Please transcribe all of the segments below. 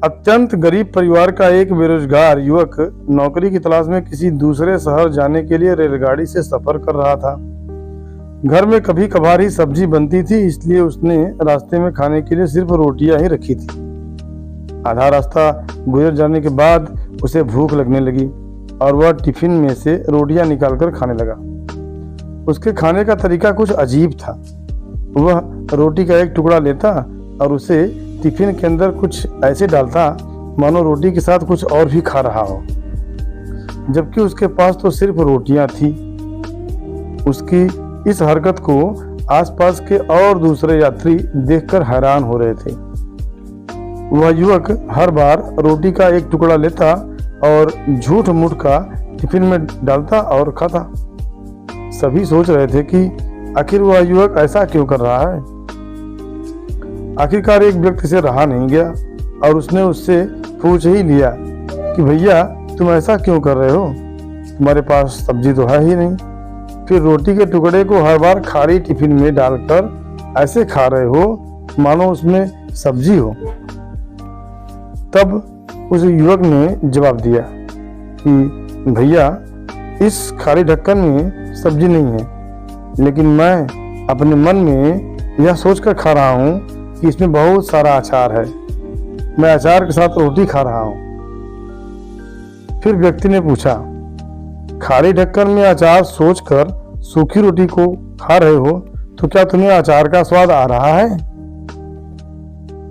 अत्यंत गरीब परिवार का एक बेरोजगार युवक नौकरी की तलाश में किसी दूसरे शहर जाने के लिए रेलगाड़ी से सफर कर रहा था। घर में कभी कभार ही सब्जी बनती थी, इसलिए उसने रास्ते में खाने के लिए सिर्फ रोटियां ही रखी थी। आधा रास्ता गुजर जाने के बाद उसे भूख लगने लगी और वह टिफिन में से रोटियां निकालकर खाने लगा। उसके खाने का तरीका कुछ अजीब था। वह रोटी का एक टुकड़ा लेता और उसे टिफिन के अंदर कुछ ऐसे डालता मानो रोटी के साथ कुछ और भी खा रहा हो, जबकि उसके पास तो सिर्फ रोटियां थी। उसकी इस हरकत को आसपास के और दूसरे यात्री देखकर हैरान हो रहे थे। वह युवक हर बार रोटी का एक टुकड़ा लेता और झूठ मूठ का टिफिन में डालता और खाता। सभी सोच रहे थे कि आखिर वह युवक ऐसा क्यों कर रहा है। आखिरकार एक व्यक्ति से रहा नहीं गया और उसने उससे पूछ ही लिया कि भैया तुम ऐसा क्यों कर रहे हो, तुम्हारे पास सब्जी तो है ही नहीं, फिर रोटी के टुकड़े को हर बार खाली टिफिन में डालकर ऐसे खा रहे हो मानो उसमें सब्जी हो। तब उस युवक ने जवाब दिया कि भैया इस खाली ढक्कन में सब्जी नहीं है, लेकिन मैं अपने मन में यह सोचकर खा रहा हूँ कि इसमें बहुत सारा अचार है, मैं अचार के साथ रोटी खा रहा हूँ। फिर व्यक्ति ने पूछा, खाली ढक्कन में अचार सोचकर सूखी रोटी को खा रहे हो तो क्या तुम्हें अचार का स्वाद आ रहा है?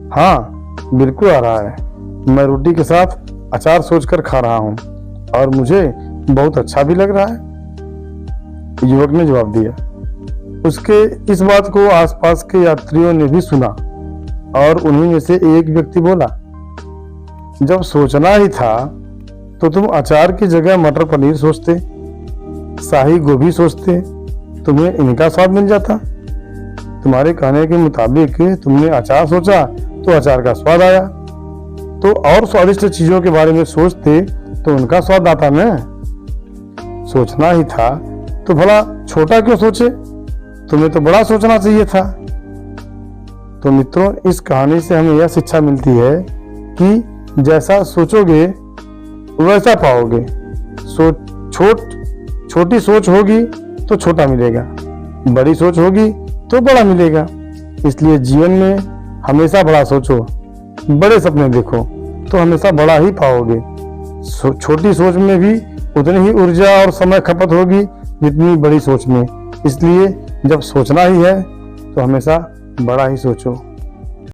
हाँ बिल्कुल आ रहा है, मैं रोटी के साथ अचार सोचकर खा रहा हूँ और मुझे बहुत अच्छा भी लग रहा है, युवक ने जवाब दिया। उसके इस बात को आसपास के यात्रियों ने भी सुना और उन्हीं में से एक व्यक्ति बोला, जब सोचना ही था तो तुम अचार की जगह मटर पनीर सोचते, शाही गोभी सोचते, तुम्हें इनका स्वाद मिल जाता। तुम्हारे कहने के मुताबिक तुमने अचार सोचा तो अचार का स्वाद आया, तो और स्वादिष्ट चीजों के बारे में सोचते तो उनका स्वाद आता ना। सोचना ही था तो भला छोटा क्यों सोचे, तुम्हें तो बड़ा सोचना चाहिए था। तो मित्रों, इस कहानी से हमें यह शिक्षा मिलती है कि जैसा सोचोगे वैसा पाओगे। छोटी सोच होगी तो छोटा मिलेगा, बड़ी सोच होगी तो बड़ा मिलेगा। इसलिए जीवन में हमेशा बड़ा सोचो, बड़े सपने देखो तो हमेशा बड़ा ही पाओगे। छोटी सोच में भी उतनी ही ऊर्जा और समय खपत होगी जितनी बड़ी सोच में। इसलिए जब सोचना ही है तो हमेशा बड़ा ही सोचो।